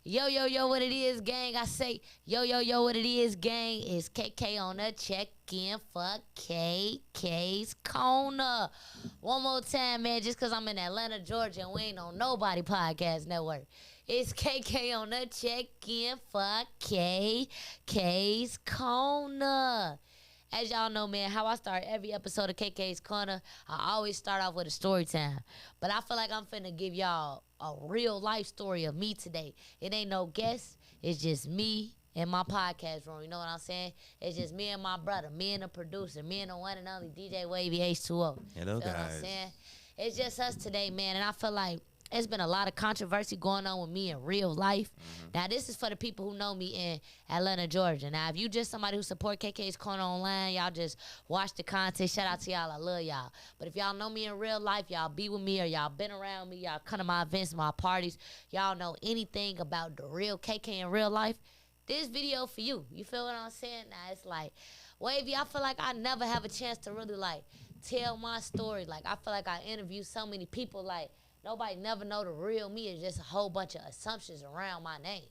Yo, yo, yo, what it is, gang? I say, yo, yo, yo, what it is, gang? It's KK on the check-in for KK's Corner. One more time, man, just because I'm in Atlanta, Georgia, and we ain't on nobody podcast network. It's KK on the check-in for KK's Corner. As y'all know, man, how I start every episode of KK's Corner, I always start off with a story time. But I feel like I'm finna give y'all a real life story of me today. It ain't no guest. It's just me and my podcast room. You know what I'm saying? It's just me and my brother, me and the producer, me and the one and only DJ Wavy H2O. Hello, Feel guys. what I'm saying? It's just us today, man. And I feel like it's been a lot of controversy going on with me in real life. Now, this is for the people who know me in Atlanta, Georgia. Now, if you just somebody who support KK's Corner online, y'all just watch the content. Shout out to y'all. I love y'all. But if y'all know me in real life, y'all be with me or y'all been around me, y'all come to my events, my parties, y'all know anything about the real KK in real life, this video for you. You feel what I'm saying? Now, it's like, Wavy, I feel like I never have a chance to really, like, tell my story. Like, I feel like I interview so many people, like, nobody never know the real me. It's just a whole bunch of assumptions around my name.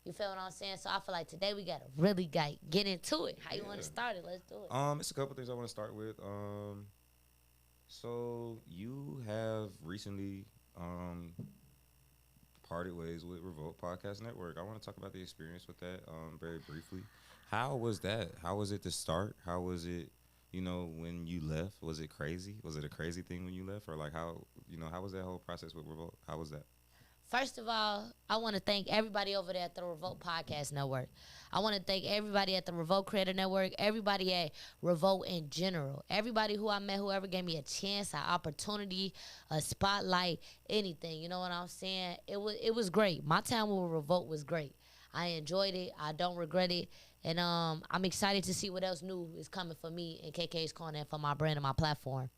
You feel what I'm saying? So I feel like today we gotta really get into it. How you want to start it? Let's do it. It's a couple things I want to start with. So you have recently parted ways with Revolt Podcast Network. I want to talk about the experience with that very briefly. How was that? How was it to start? How was it? You know, when you left, was it crazy? Was it a crazy thing when you left? Or like how was that whole process with Revolt? How was that? First of all, I want to thank everybody over there at the Revolt Podcast Network. I want to thank everybody at the Revolt Creator Network, everybody at Revolt in general. Everybody who I met, whoever gave me a chance, an opportunity, a spotlight, anything. You know what I'm saying? It was great. My time with Revolt was great. I enjoyed it. I don't regret it. And I'm excited to see what else new is coming for me in KK's Corner and for my brand and my platform.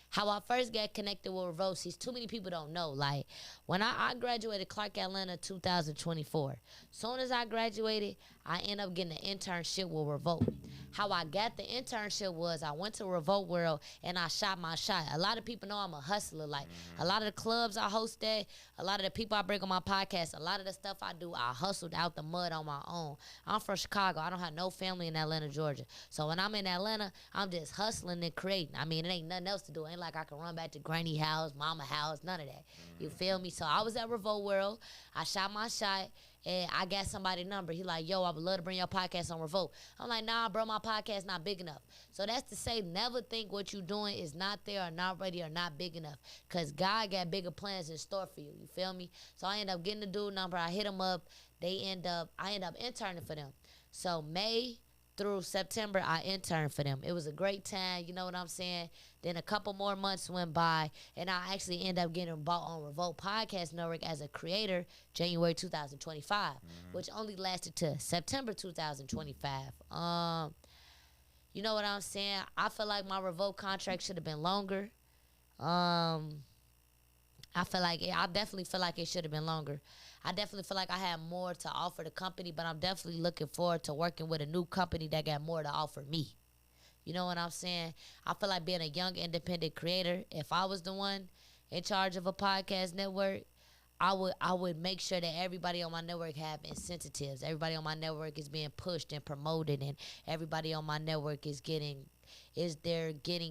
How I first got connected with Revolt, see, too many people don't know. Like, when I graduated Clark Atlanta 2024, soon as I graduated, I ended up getting an internship with Revolt. How I got the internship was I went to Revolt World and I shot my shot. A lot of people know I'm a hustler. Like, a lot of the clubs I host at, a lot of the people I bring on my podcast, a lot of the stuff I do, I hustled out the mud on my own. I'm from Chicago. I don't have no family in Atlanta, Georgia. So when I'm in Atlanta, I'm just hustling and creating. I mean, it ain't nothing else to do. It ain't like I can run back to granny house, mama house, none of that. You feel me? So I was at Revolt World. I shot my shot. And I got somebody's number. He like, yo, I would love to bring your podcast on Revolt. I'm like, nah, bro, my podcast not big enough. So that's to say, never think what you doing is not there or not ready or not big enough. Because God got bigger plans in store for you. You feel me? So I end up getting the dude number. I hit him up. I end up interning for them. So May through September, I interned for them. It was a great time, you know what I'm saying? Then a couple more months went by, and I actually ended up getting bought on Revolt Podcast Network as a creator January 2025, which only lasted to September 2025. You know what I'm saying? I feel like my Revolt contract should have been longer. I definitely feel like it should have been longer. I definitely feel like I had more to offer the company, but I'm definitely looking forward to working with a new company that got more to offer me. You know what I'm saying? I feel like being a young independent creator, if I was the one in charge of a podcast network, I would make sure that everybody on my network have incentives. Everybody on my network is being pushed and promoted, and everybody on my network is getting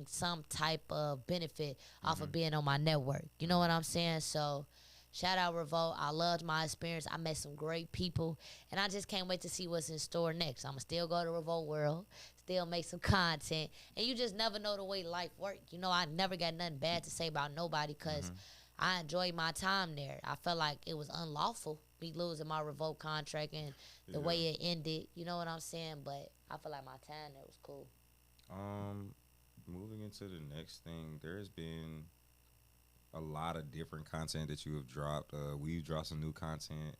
some type of benefit off of being on my network. You know what I'm saying? So shout out Revolt. I loved my experience. I met some great people, and I just can't wait to see what's in store next. I'm going to still go to Revolt World, still make some content, and you just never know the way life works. You know, I never got nothing bad to say about nobody because I enjoyed my time there. I felt like it was unlawful, me losing my Revolt contract and the way it ended. You know what I'm saying? But I feel like my time there was cool. Moving into the next thing, there's been a lot of different content that you have dropped. We've dropped some new content.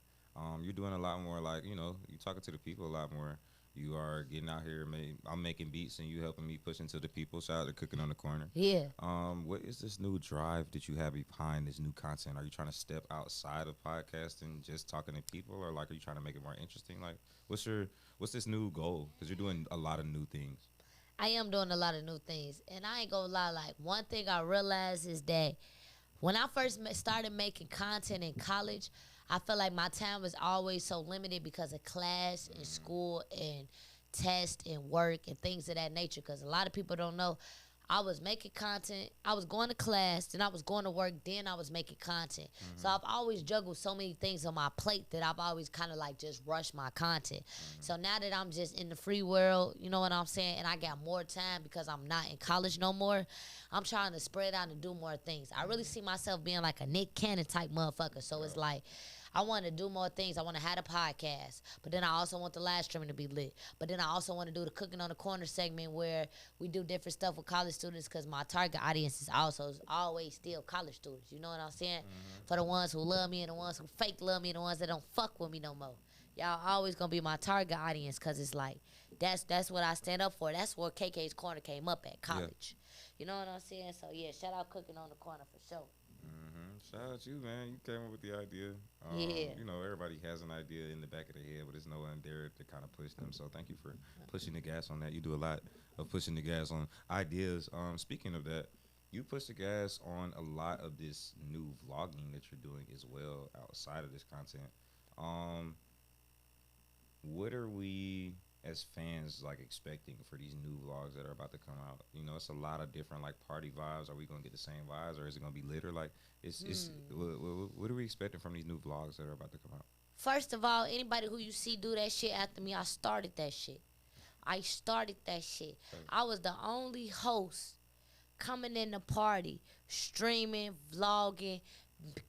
You're doing a lot more, like, you're talking to the people a lot more. You are getting out here. I'm making beats and you helping me push into the people. Shout out to Cooking on the Corner. Yeah. What is this new drive that you have behind this new content? Are you trying to step outside of podcasting, just talking to people, or like are you trying to make it more interesting? Like, what's this new goal? Because you're doing a lot of new things. I am doing a lot of new things, and I ain't gonna lie. Like, one thing I realized is that when I first started making content in college, I feel like my time was always so limited because of class and school and test and work and things of that nature. Because a lot of people don't know, I was making content. I was going to class, then I was going to work, then I was making content. So I've always juggled so many things on my plate that I've always kind of like just rushed my content. So now that I'm just in the free world, you know what I'm saying, and I got more time because I'm not in college no more, I'm trying to spread out and do more things. I really see myself being like a Nick Cannon type motherfucker. So it's like, I want to do more things. I want to have a podcast, but then I also want the live streaming to be lit. But then I also want to do the cooking on the corner segment where we do different stuff with college students because my target audience is also always still college students. You know what I'm saying? For the ones who love me and the ones who fake love me and the ones that don't fuck with me no more. Y'all always gonna be my target audience because it's like that's what I stand up for. That's where KK's Corner came up at, college. You know what I'm saying? So yeah, shout out cooking on the corner for sure. Shout out to you, man. You came up with the idea. Yeah. You know, everybody has an idea in the back of their head, but there's no one there to kind of push them. So thank you for pushing the gas on that. You do a lot of pushing the gas on ideas. Speaking of that, you push the gas on a lot of this new vlogging that you're doing as well outside of this content. What are we as fans like expecting for these new vlogs that are about to come out? You know, it's a lot of different like party vibes. Are we gonna get the same vibes, or is it gonna be later? Like, it's what are we expecting from these new vlogs that are about to come out? First of all, anybody who you see do that shit after me, I started that shit. I started that shit. I was the only host coming in the party, streaming, vlogging,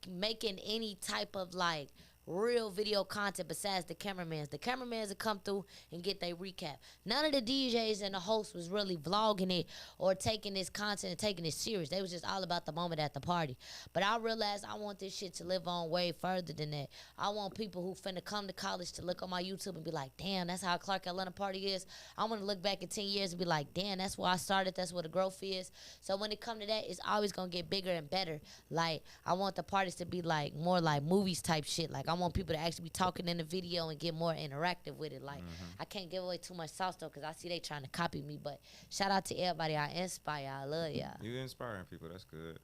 making any type of like real video content besides the cameramans. The cameramans would come through and get their recap. None of the DJs and the hosts was really vlogging it or taking this content and taking it serious. They was just all about the moment at the party. But I realized I want this shit to live on way further than that. I want people who finna come to college to look on my YouTube and be like, damn, that's how Clark Atlanta party is. I want to look back in 10 years and be like, damn, that's where I started. That's where the growth is. So when it come to that, it's always going to get bigger and better. Like, I want the parties to be like more like movies type shit. Like, I want people to actually be talking in the video and get more interactive with it. Like, I can't give away too much sauce though, because I see they trying to copy me. But shout out to everybody I inspire. I love y'all. You're inspiring people. That's good.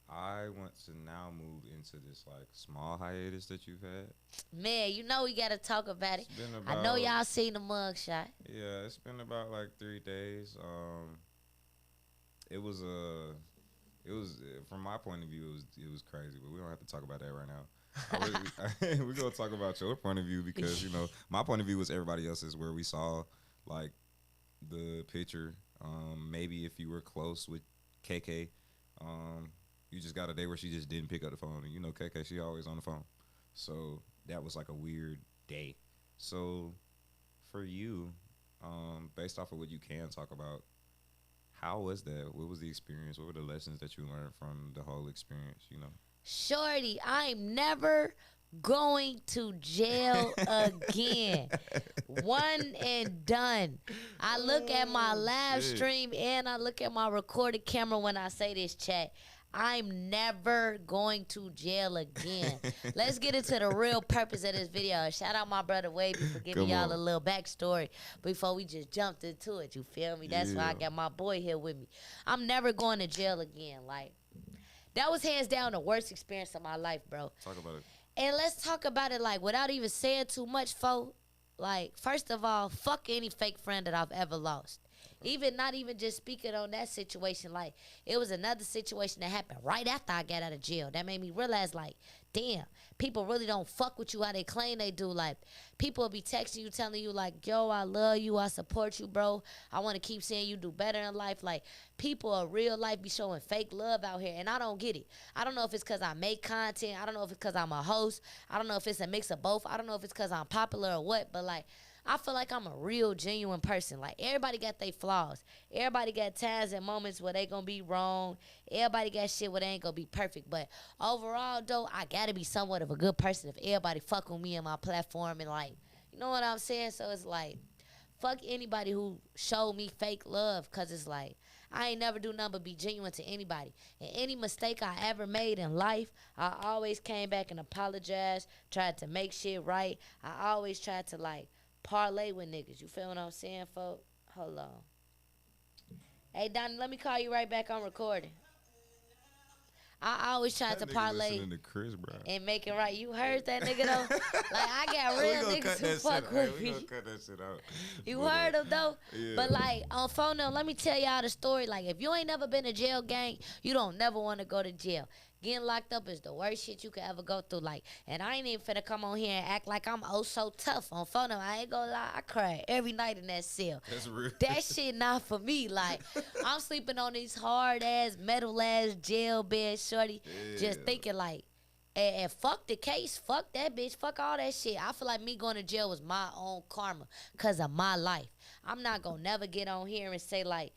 I want to now move into this like small hiatus that you've had. Man, you know we gotta talk about it. About, I know y'all seen the mugshot. Yeah, it's been about like 3 days. It was from my point of view, it was crazy, but we don't have to talk about that right now. We're gonna talk about your point of view because you know my point of view was everybody else's, where we saw like the picture. Maybe if you were close with KK, you just got a day where she just didn't pick up the phone, and you know KK, she always on the phone, so that was like a weird day. So for you, based off of what you can talk about, how was that? What was the experience? What were the lessons that you learned from the whole experience? You know. Shorty, I'm never going to jail again. One and done. I look at my live stream and I look at my recorded camera when I say this, chat. I'm never going to jail again. Let's get into the real purpose of this video. Shout out my brother Wavy for giving y'all a little backstory before we just jumped into it. You feel me? That's why I got my boy here with me. I'm never going to jail again. Like, that was hands down the worst experience of my life, bro. Talk about it. And let's talk about it, like, without even saying too much, folks. Like, first of all, fuck any fake friend that I've ever lost. Not even just speaking on that situation. Like, it was another situation that happened right after I got out of jail that made me realize, like, damn, people really don't fuck with you how they claim they do. Like, people will be texting you, telling you, like, yo, I love you, I support you, bro. I want to keep seeing you do better in life. Like, people in real life be showing fake love out here, and I don't get it. I don't know if it's because I make content. I don't know if it's because I'm a host. I don't know if it's a mix of both. I don't know if it's because I'm popular or what, but, like, I feel like I'm a real, genuine person. Like, everybody got their flaws. Everybody got times and moments where they gonna be wrong. Everybody got shit where they ain't gonna be perfect. But overall, though, I gotta be somewhat of a good person if everybody fuck with me and my platform and, like, you know what I'm saying? So it's like, fuck anybody who showed me fake love, because it's like, I ain't never do nothing but be genuine to anybody. And any mistake I ever made in life, I always came back and apologized, tried to make shit right. I always tried to, like, parlay with niggas. You feel what I'm saying, folks? Hold on. Hey, Donnie, let me call you right back on recording. I always tried to That nigga parlay listening to Chris Brown. and make it right. You heard that nigga though? Like I got real niggas who fuck with We me. gonna cut that shit out. You But, heard him though? yeah. But like on phone now, let me tell y'all the story. Like if you ain't never been to jail, gang, you don't never want to go to jail. Getting locked up is the worst shit you could ever go through. Like, and I ain't even finna come on here and act like I'm oh so tough on phone now. I ain't gonna lie, I cry every night in that cell. That's real. That shit not for me. Like, I'm sleeping on these hard ass, metal ass jail bed, shorty. Just Yeah. thinking like, and fuck the case, fuck that bitch, fuck all that shit. I feel like me going to jail was my own karma because of my life. I'm not gonna never get on here and say like,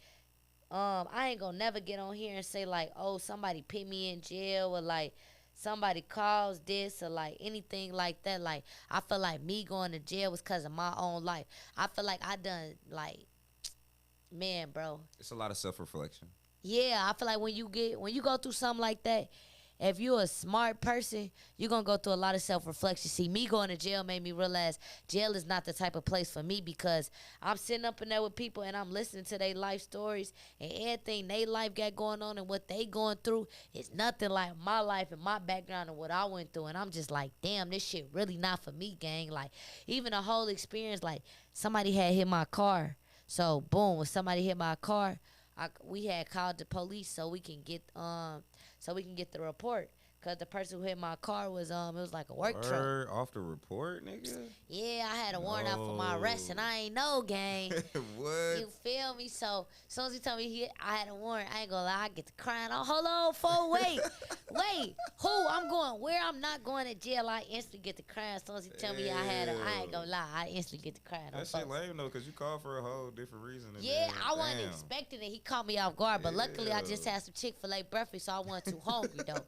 I ain't gonna never get on here and say like, oh, somebody put me in jail or like somebody caused this or like anything like that. Like, I feel like me going to jail was because of my own life. I feel like I done like, man, bro. It's a lot of self-reflection. Yeah, I feel like when you go through something like that, if you're a smart person, you're going to go through a lot of self-reflection. See, me going to jail made me realize jail is not the type of place for me because I'm sitting up in there with people and I'm listening to their life stories and everything they life got going on and what they going through is nothing like my life and my background and what I went through. And I'm just like, damn, this shit really not for me, gang. Like, even the whole experience, like, somebody had hit my car. So, boom, when somebody hit my car, we had called the police so we can get the report. Cause the person who hit my car was it was like a work truck. Word off the report, nigga. Yeah, I had a warrant out for my arrest and I ain't know, gang. What? You feel me? So as soon as he told me I had a warrant, I ain't gonna lie, I get to crying. Oh, hold on, fool, wait, who? I'm going where? I'm not going to jail. I instantly get to crying. As soon as he tell me I ain't gonna lie, I instantly get to crying. That shit lame though, cause you called for a whole different reason. Yeah, then, I wasn't damn. expecting it. He caught me off guard, but luckily I Yeah. just had some Chick-fil-A breakfast, so I wasn't too hungry though.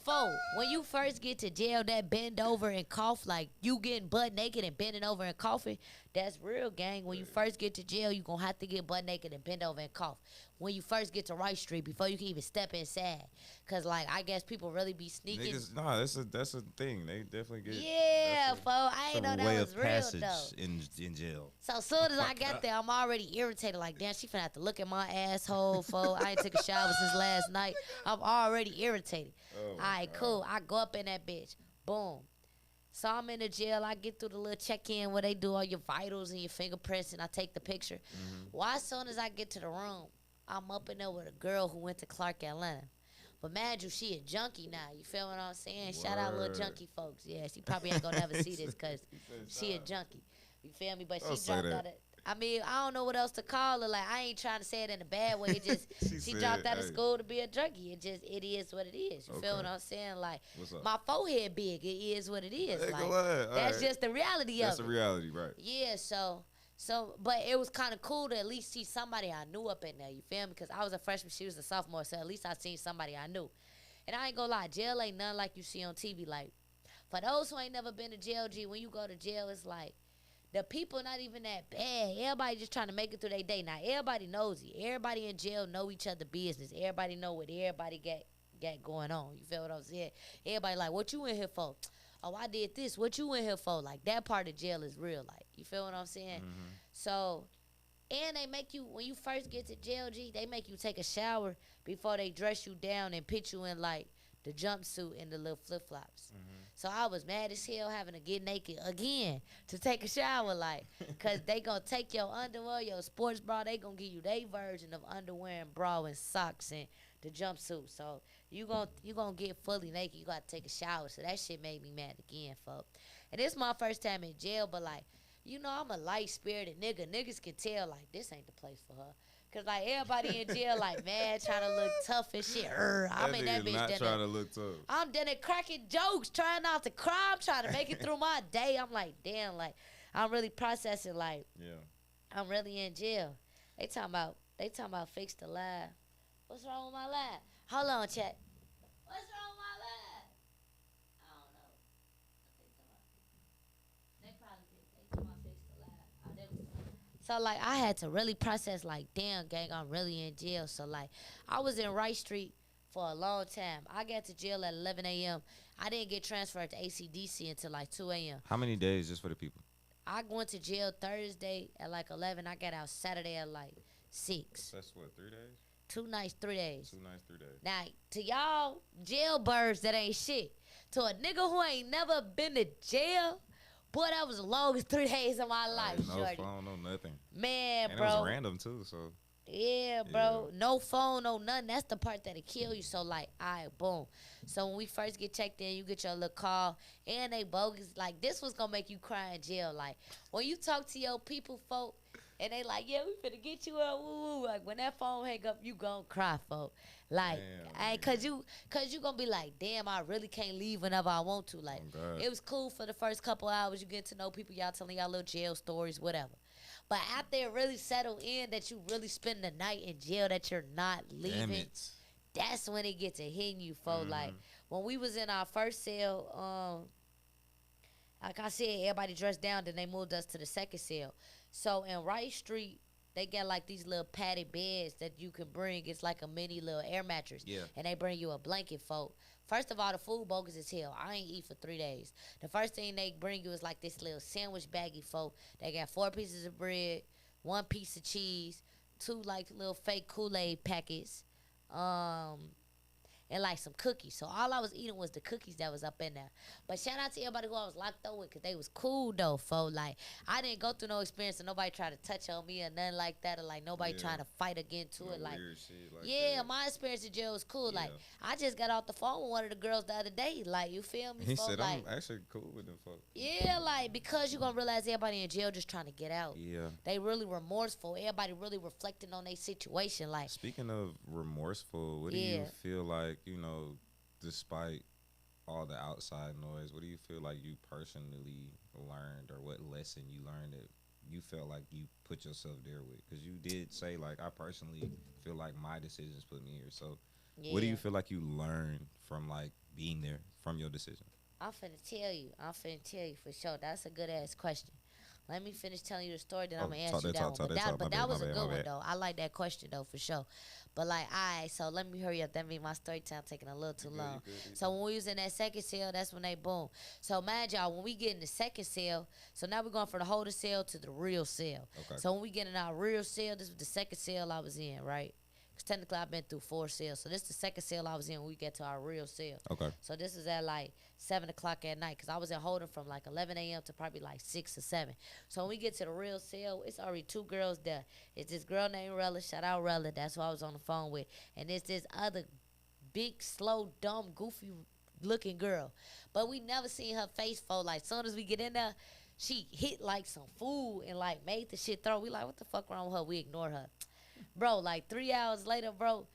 Foe, when you first get to jail, that bend over and cough, like you getting butt naked and bending over and coughing, that's real, gang. When you first get to jail, you gonna have to get butt naked and bend over and cough. When you first get to Rice Street, before you can even step inside, cause like I guess people really be sneaking. Niggas, nah, that's a thing. They definitely get. Yeah, that's foe, I ain't know that way was of real passage though. in jail. So as soon as I got there, I'm already irritated. Like, damn, she finna have to look at my asshole, fool. I ain't took a shower since last night. I'm already irritated. Oh, All right, cool. I go up in that bitch. Boom. So I'm in the jail. I get through the little check-in where they do all your vitals and your fingerprints, and I take the picture. Mm-hmm. Well, as soon as I get to the room, I'm up in there with a girl who went to Clark, Atlanta. But mind you, she a junkie now. You feel what I'm saying? Shout out little Word. junkie folks. Yeah, she probably ain't gonna never see this because she a junkie. You feel me? But Don't she say dropped that. out of, I mean, I don't know what else to call her. Like, I ain't trying to say it in a bad way. It just, she said, dropped out of hey. school to be a junkie. It is what it is. You feel Okay. what I'm saying? Like, What's up? my forehead big. It is what it is. Ain't Like, gonna lie. All that's right. just the reality That's of the it. reality, right? Yeah, so, but it was kind of cool to at least see somebody I knew up in there. You feel me? Because I was a freshman, she was a sophomore, so at least I seen somebody I knew. And I ain't gonna lie, jail ain't nothing like you see on TV. Like, for those who ain't never been to jail, G, when you go to jail, it's like, the people not even that bad. Everybody just trying to make it through their day. Now, everybody knows it. Everybody in jail know each other business. Everybody know what everybody got going on. You feel what I'm saying? Everybody like, what you in here for? Oh, I did this. What you in here for? Like, that part of jail is real. Like, you feel what I'm saying? Mm-hmm. So, and they make you, when you first get to jail, G, they make you take a shower before they dress you down and put you in, like, the jumpsuit and the little flip-flops. Mm-hmm. So I was mad as hell having to get naked again to take a shower, like, because they going to take your underwear, your sports bra, they going to give you their version of underwear and bra and socks and the jumpsuit. So you gonna get fully naked. You got to take a shower. So that shit made me mad again, folks. And this is my first time in jail, but, like, you know, I'm a light-spirited nigga. Niggas can tell, like, this ain't the place for her. Because, like, everybody in jail, like, mad, trying to look tough and shit. I'm in that bitch. Not down trying there. to look tough. I'm down there cracking jokes, trying not to cry. I'm trying to make it through my day. I'm like, damn, like, I'm really processing, like, Yeah. I'm really in jail. They talking about fix the live. What's wrong with my live? Hold on, chat. What's wrong with my live? I don't know. They probably did. They talking about fix the live. Oh, there we go. So, like, I had to really process, like, damn, gang, I'm really in jail. So, like, I was in Rice Street for a long time. I got to jail at 11 a.m. I didn't get transferred to ACDC until, like, 2 a.m. How many days just for the people? I went to jail Thursday at, like, 11. I got out Saturday at, like, 6. That's what, 3 days? 2 nights, 3 days. 2 nights, 3 days. Now, to y'all jailbirds, that ain't shit. To a nigga who ain't never been to jail, boy, that was the longest 3 days of my life, no shorty. phone, no nothing. Man, And bro. it was random too, so. Yeah, bro. Yeah. No phone, no nothing. That's the part that'll kill you. So, like, all right, boom. So, when we first get checked in, you get your little call, and they bogus. Like, this was going to make you cry in jail. Like, when you talk to your people, folk, and they like, yeah, we finna get you up, woo, woo. Like, when that phone hang up, you gon' cry, folk. Like, cause you gonna be like, damn, I really can't leave whenever I want to. Like, it was cool for the first couple hours. You get to know people, y'all telling y'all little jail stories, whatever. But after it really settled in that you really spend the night in jail, that you're not leaving, that's when it gets to hitting you, folks. Like, when we was in our first cell, like I said, everybody dressed down, then they moved us to the second cell. So in Wright Street, they got like these little padded beds that you can bring. It's like a mini little air mattress. Yeah. And they bring you a blanket, folk. First of all, the food bogus as hell. I ain't eat for 3 days. The first thing they bring you is like this little sandwich baggie, folk. They got 4 pieces of bread, 1 piece of cheese, 2 like little fake Kool-Aid packets, and like some cookies. So all I was eating was the cookies that was up in there. But shout out to everybody who I was locked up with, because they was cool though, folks. Like, I didn't go through no experience and nobody tried to touch on me or nothing like that, or like nobody trying to fight against it. Like, like my experience in jail was cool. Like, I just got off the phone with one of the girls the other day. Like, you feel me? He folks? said, like, I'm actually cool with them folks. Yeah, like, because you gonna realize everybody in jail just trying to get out. Yeah. They really remorseful. Everybody really reflecting on their situation. Like, speaking of remorseful, what do you feel like, you know, despite all the outside noise, what do you feel like you personally learned, or what lesson you learned that you felt like you put yourself there with? Because you did say, like, I personally feel like my decisions put me here. So what do you feel like you learned from, like, being there, from your decision? I'm finna tell you for sure. That's a good ass question. Let me finish telling you the story, then I'm going to answer that one. But that was a good one, though. I like that question, though, for sure. But, like, all right, so let me hurry up. That means my story time taking a little too long. So when we was in that second cell, that's when they boom. So imagine, y'all, when we get in the second cell, so now we're going from the holding cell to the real cell. Okay. So when we get in our real cell, this was the second cell I was in, right? Because technically I've been through 4 cells. So this is the second cell I was in when we get to our real cell. Okay. So this is at like 7 o'clock at night, because I was in holding from like 11 a.m. to probably like 6 or 7. So when we get to the real cell, it's already 2 girls there. It's this girl named Rella. Shout out Rella. That's who I was on the phone with. And it's this other big, slow, dumb, goofy looking girl. But we never seen her face for, like, soon as we get in there, she hit like some food and like made the shit throw. We like, what the fuck wrong with her? We ignore her. Bro, like 3 hours later, bro.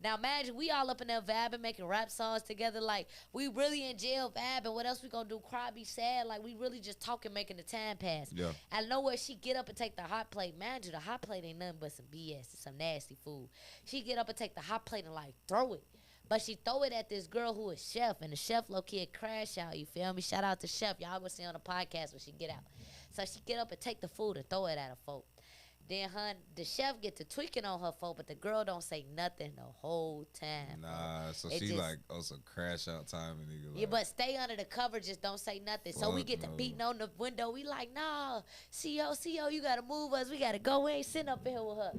Now imagine we all up in there vibing, making rap songs together. Like, we really in jail vibing. What else we gonna do? Cry, be sad? Like, we really just talking, making the time pass. Yeah. Out of nowhere, she get up and take the hot plate. Mind you, the hot plate ain't nothing but some BS. It's some nasty food. She get up and take the hot plate and like throw it. But she throw it at this girl who is chef, and the chef low-key crash out, you feel me? Shout out to chef. Y'all gonna see on the podcast when she get out. So she get up and take the food and throw it at her folk. Then the chef get to tweaking on her folk, but the girl don't say nothing the whole time. Nah, so she just, like, some crash out time. And nigga, like, yeah, but stay under the cover, just don't say nothing. So we get to beating on the window. We like, nah, CO, you got to move us. We got to go. We ain't sitting up here with her.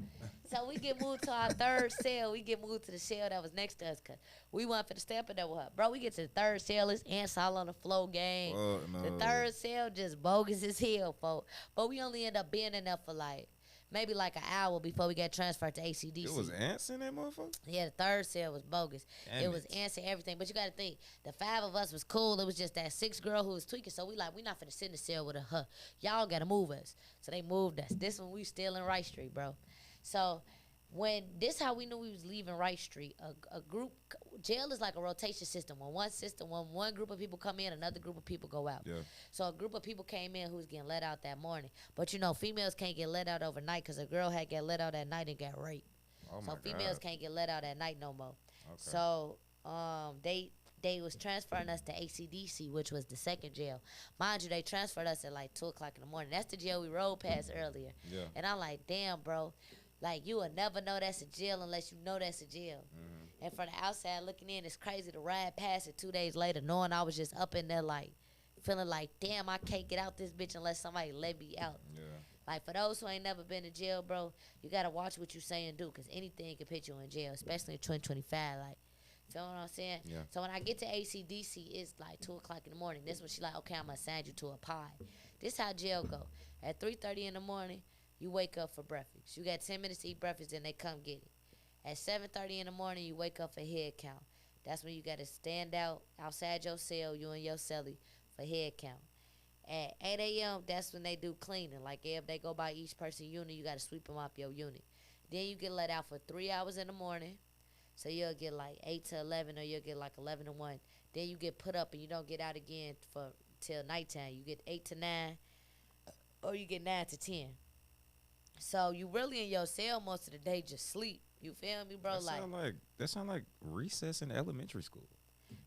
So we get moved to our third cell. We get moved to the cell that was next to us, because we want for the step up there with her. Bro, we get to the third cell. It's ants all on the floor, gang. No. The third cell just bogus as hell, folks. But we only end up being in there for like, maybe like an hour before we got transferred to ACDC. It was ants in that motherfucker? Yeah, the third cell was bogus. Damn it was ants and everything. But you got to think, the 5 of us was cool. It was just that 6th girl who was tweaking. So we like, we not finna sit in the cell with her. Y'all got to move us. So they moved us. This one, we still in Wright Street, bro. So when this how we knew we was leaving Wright Street, a group, jail is like a rotation system. When one group of people come in, another group of people go out. Yeah. So a group of people came in who was getting let out that morning. But you know, females can't get let out overnight, because a girl had got let out at night and got raped. Oh so females can't get let out at night no more. Okay. So they was transferring us to ACDC, which was the second jail. Mind you, they transferred us at like 2 o'clock in the morning. That's the jail we rode past earlier. Yeah. And I'm like, damn, bro. Like, you will never know that's a jail unless you know that's a jail. Mm-hmm. And from the outside looking in, it's crazy to ride past it 2 days later, knowing I was just up in there, like, feeling like, damn, I can't get out this bitch unless somebody let me out. Yeah. Like, for those who ain't never been to jail, bro, you gotta watch what you say and do, because anything can put you in jail, especially in 2025. Like, feel what I'm saying? Yeah. So when I get to ACDC, it's like 2 o'clock in the morning. This when she like, okay, I'm gonna assign you to a pod. This how jail go. At 3:30 in the morning, you wake up for breakfast. You got 10 minutes to eat breakfast, then they come get it. At 7:30 in the morning, you wake up for head count. That's when you gotta stand out outside your cell, you and your cellie, for head count. At 8 a.m., that's when they do cleaning. Like, if they go by each person unit, you got to sweep them up your unit. Then you get let out for 3 hours in the morning. So you'll get like 8 to 11, or you'll get like 11 to 1. Then you get put up and you don't get out again for till nighttime. You get 8 to 9, or you get 9 to 10. So you really in your cell most of the day just sleep. You feel me, bro? That sound like recess in elementary school.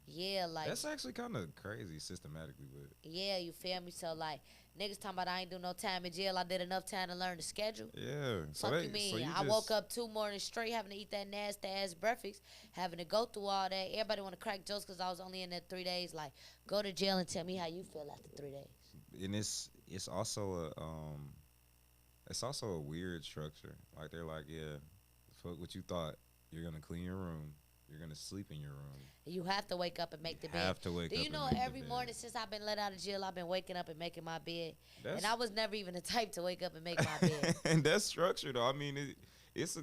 Yeah, like, That's actually kind of crazy systematically, but yeah, you feel me? So, like, niggas talking about I ain't do no time in jail. I did enough time to learn the schedule. yeah. Fuck you mean? I woke up 2 mornings straight having to eat that nasty ass breakfast, having to go through all that. Everybody want to crack jokes because I was only in there 3 days. Like, go to jail and tell me how you feel after 3 days. and it's also a weird structure. Like they're like, yeah, fuck what you thought. You're gonna clean your room. You're gonna sleep in your room. You have to wake up and make the bed. Have to wake Do up. you know and make every the morning bed. since I've been let out of jail, I've been waking up and making my bed. That's, And I was never even the type to wake up and make my bed. and that's structure though. I mean, it's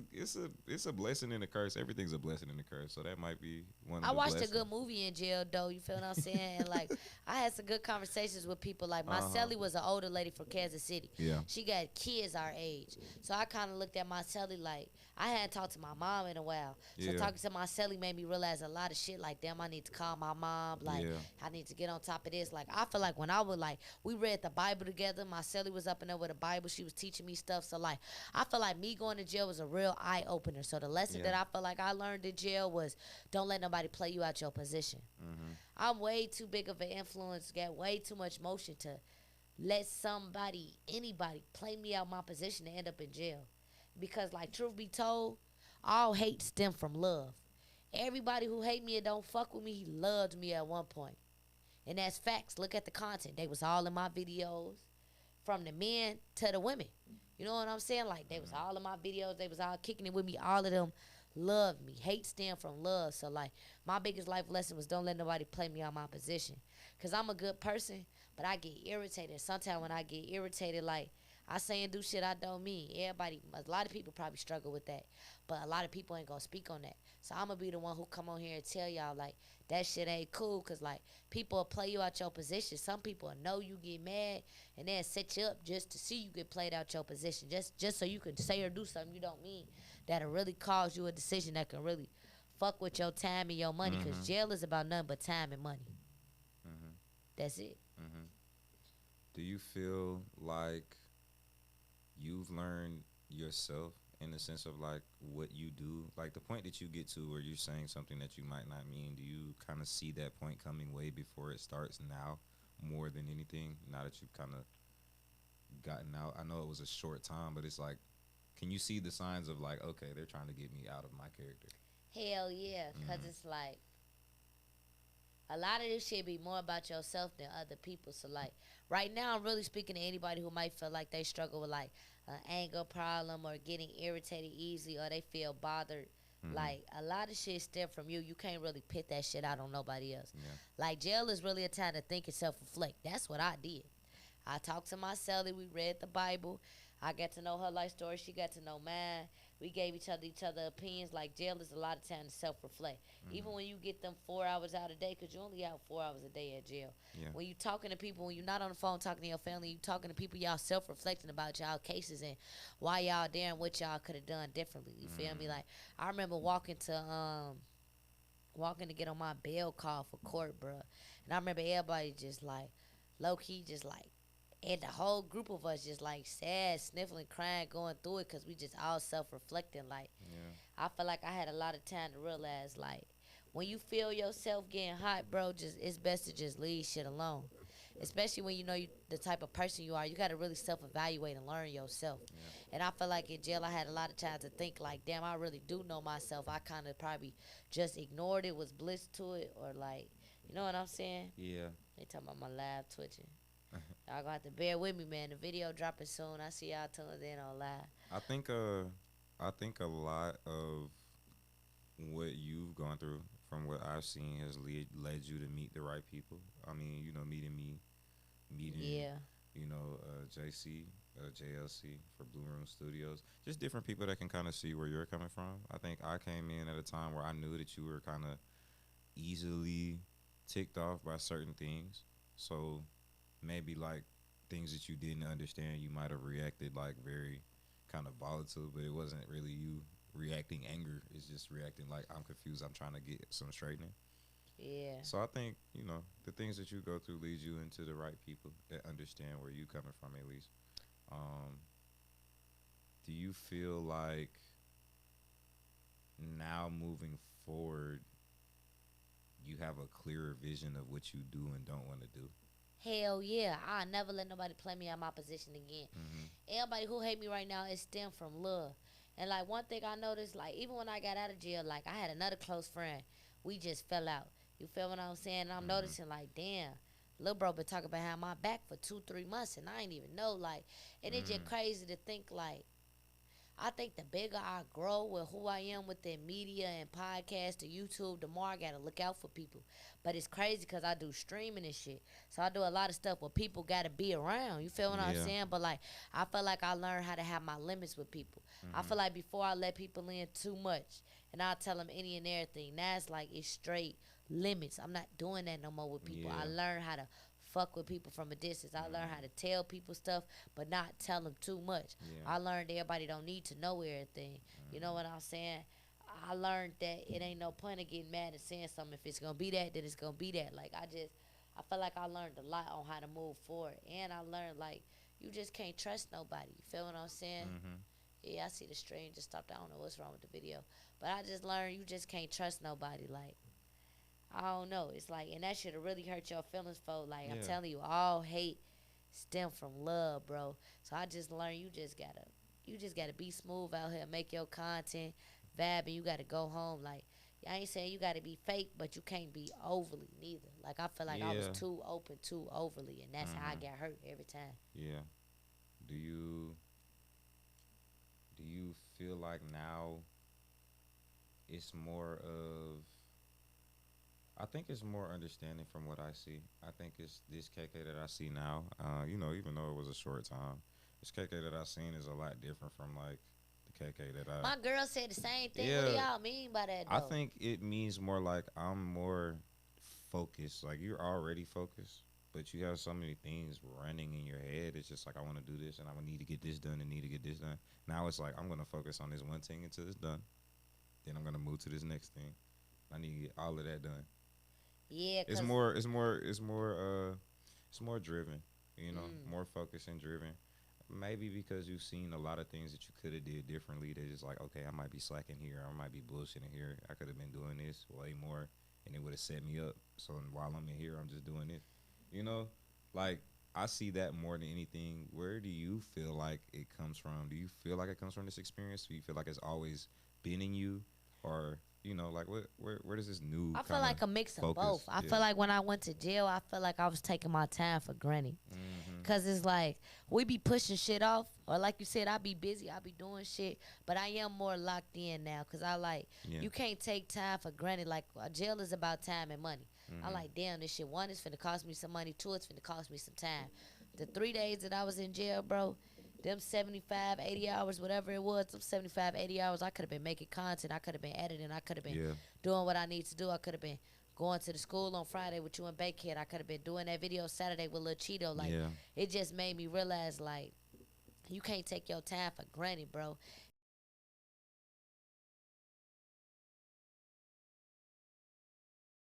a blessing and a curse. Everything's a blessing and a curse. So that might be one. Of I the watched blessings. a good movie in jail, though. You feel what I'm saying? And, like, I had some good conversations with people. Like, my cellie was an older lady from Kansas City. Yeah. She got kids our age. So I kind of looked at my cellie like, I hadn't talked to my mom in a while. So Yeah. talking to my cellie made me realize a lot of shit. Like, damn, I need to call my mom. Like, Yeah. I need to get on top of this. Like, I feel like when I was, like, we read the Bible together. My cellie was up in there with the Bible. She was teaching me stuff. So, like, I feel like me going to jail was a real eye-opener. So the lesson Yeah. that I feel like I learned in jail was don't let nobody play you out your position. Mm-hmm. I'm way too big of an influence, got way too much motion to let somebody, anybody, play me out my position and end up in jail. Because, like, truth be told, all hate stem from love. Everybody who hate me and don't fuck with me loved me at one point. And that's facts. Look at the content. They was all in my videos, from the men to the women. You know what I'm saying? Like, they was all in my videos. They was all kicking it with me. All of them loved me. Hate stem from love. So, like, my biggest life lesson was don't let nobody play me on my position. Because I'm a good person, but I get irritated. Sometimes when I get irritated, like, I say and do shit I don't mean. Everybody, a lot of people probably struggle with that. But a lot of people ain't going to speak on that. So I'm going to be the one who come on here and tell y'all, like, that shit ain't cool. Because, like, people will play you out your position. Some people will know you get mad and then set you up just to see you get played out your position. Just so you can say or do something you don't mean. That'll really cause you a decision that can really fuck with your time and your money. Because jail is about nothing but time and money. Mm-hmm. That's it. Mm-hmm. Do you feel like you've learned yourself in the sense of like what you do, like the point that you get to where you're saying something that you might not mean? Do you kind of see that point coming way before it starts now, more than anything? Now that you've kind of gotten out, I know it was a short time, but it's like, can you see the signs of like, okay, they're trying to get me out of my character? Hell yeah, because it's like a lot of this shit be more about yourself than other people. So, like, right now, I'm really speaking to anybody who might feel like they struggle with, like, an anger problem or getting irritated easily or they feel bothered. Like, a lot of shit stem from you. You can't really pit that shit out on nobody else. Yeah. Like, jail is really a time to think and self-reflect. That's what I did. I talked to my cellie. We read the Bible. I got to know her life story. She got to know mine. We gave each other opinions. Like, jail is a lot of time to self-reflect. Even when you get them 4 hours out a day, because you only out 4 hours a day at jail. Yeah. When you talking to people, when you're not on the phone talking to your family, you talking to people, y'all self-reflecting about y'all cases and why y'all there and what y'all could have done differently. You feel me? Like, I remember walking to get on my bail call for court, bro. And I remember everybody just, like, low-key just, like, and the whole group of us just, like, sad, sniffling, crying, going through it because we just all self-reflecting. Like, I feel like I had a lot of time to realize, like, when you feel yourself getting hot, bro, just it's best to just leave shit alone. Especially when you know the type of person you are. You got to really self-evaluate and learn yourself. And I feel like in jail I had a lot of time to think, like, damn, I really do know myself. I kind of probably just ignored it, was bliss to it, or, like, you know what I'm saying? Yeah. They talking about my live twitching. Y'all gonna have to bear with me, man. The video dropping soon. I see y'all tuned in on live. I think a lot of what you've gone through, from what I've seen, has led you to meet the right people. I mean, meeting me, meeting, Yeah. JC, JLC for Blue Room Studios. Just different people that can kind of see where you're coming from. I think I came in at a time where I knew that you were kind of easily ticked off by certain things. So maybe like things that you didn't understand, you might have reacted like very kind of volatile, but it wasn't really you reacting anger. It's just reacting like, I'm confused, I'm trying to get some straightening. Yeah. So I think, the things that you go through leads you into the right people that understand where you coming from, at least. Um, do you feel like now moving forward, you have a clearer vision of what you do and don't want to do? Hell yeah. I'll never let nobody play me out my position again. Mm-hmm. Everybody who hate me right now is stem from love. And like one thing I noticed, like even when I got out of jail, like I had another close friend. We just fell out. You feel what I'm saying? And I'm Mm-hmm. noticing like, damn, little bro been talking behind my back for 2-3 months and I ain't even know. Like, and it's just Mm-hmm. crazy to think like I think the bigger I grow with who I am within media and podcast to YouTube, the more I gotta look out for people. But it's crazy because I do streaming and shit. So I do a lot of stuff where people gotta be around. You feel what I'm Yeah. saying? But like, I feel like I learned how to have my limits with people. I Mm-hmm. feel like before I let people in too much and I tell them any and everything, now it's like it's straight limits. I'm not doing that no more with people. I Yeah. learned how to fuck with people from a distance. I learned how Mm-hmm. to tell people stuff, but not tell them too much. Yeah. I learned everybody don't need to know everything. You know Mm-hmm. what I'm saying? I learned that it ain't no point of getting mad and saying something. If it's gonna be that, then it's gonna be that. Like I feel like I learned a lot on how to move forward, and I learned like you just can't trust nobody. You feel what I'm saying? Mm-hmm. Yeah, I see the stream just stopped. I don't know what's wrong with the video, but I just learned you just can't trust nobody. Like I don't know. It's like, and that should have really hurt your feelings, for like I'm Yeah. telling you, all hate stem from love, bro. So I just learned you just gotta be smooth out here, make your content, vibe, and you gotta go home. Like I ain't saying you gotta be fake, but you can't be overly neither. Like I feel like I was Yeah. too open, too overly, and that's how I Mm-hmm. got hurt every time. Yeah. Do you do you feel like now it's more of, I think it's more understanding from what I see. I think it's this KK that I see now. Even though it was a short time, this KK that I seen is a lot different from like the KK that I. My girl said the same thing. What do Yeah, y'all mean by that I though? think it means more like I'm more focused. Like you're already focused, but you have so many things running in your head. It's just like, I want to do this and I need to get this done and need to get this done. Now it's like, I'm gonna focus on this one thing until it's done. Then I'm gonna move to this next thing. I need to get all of that done. Yeah, It's cause more it's more it's more it's more driven, mm, more focused and driven. Maybe because you've seen a lot of things that you could have did differently. They're just like, okay, I might be slacking here, I might be bullshitting here. I could have been doing this way more, and it would have set me up. So while I'm in here, I'm just doing it. You know, like, I see that more than anything. Where do you feel like it comes from? Do you feel like it comes from this experience? Do you feel like it's always been in you, or like where does this new I feel kind of like a mix of both. focus? I Yeah. feel like when I went to jail, I feel like I was taking my time for granted. Mm-hmm. Cause it's like we be pushing shit off, or like you said, I be busy, I be doing shit, but I am more locked in now. Cause I like Yeah. you can't take time for granted. Like jail is about time and money. I Mm-hmm. like damn this shit. One, it's finna cost me some money. Two, it's finna cost me some time. The 3 days that I was in jail, bro, them 75, 80 hours, whatever it was, them 75, 80 hours, I could have been making content. I could have been editing. I could have been Yeah. doing what I need to do. I could have been going to the school on Friday with you and Bakehead. I could have been doing that video Saturday with Lil Cheeto. Like, Yeah. it just made me realize, like, you can't take your time for granted, bro.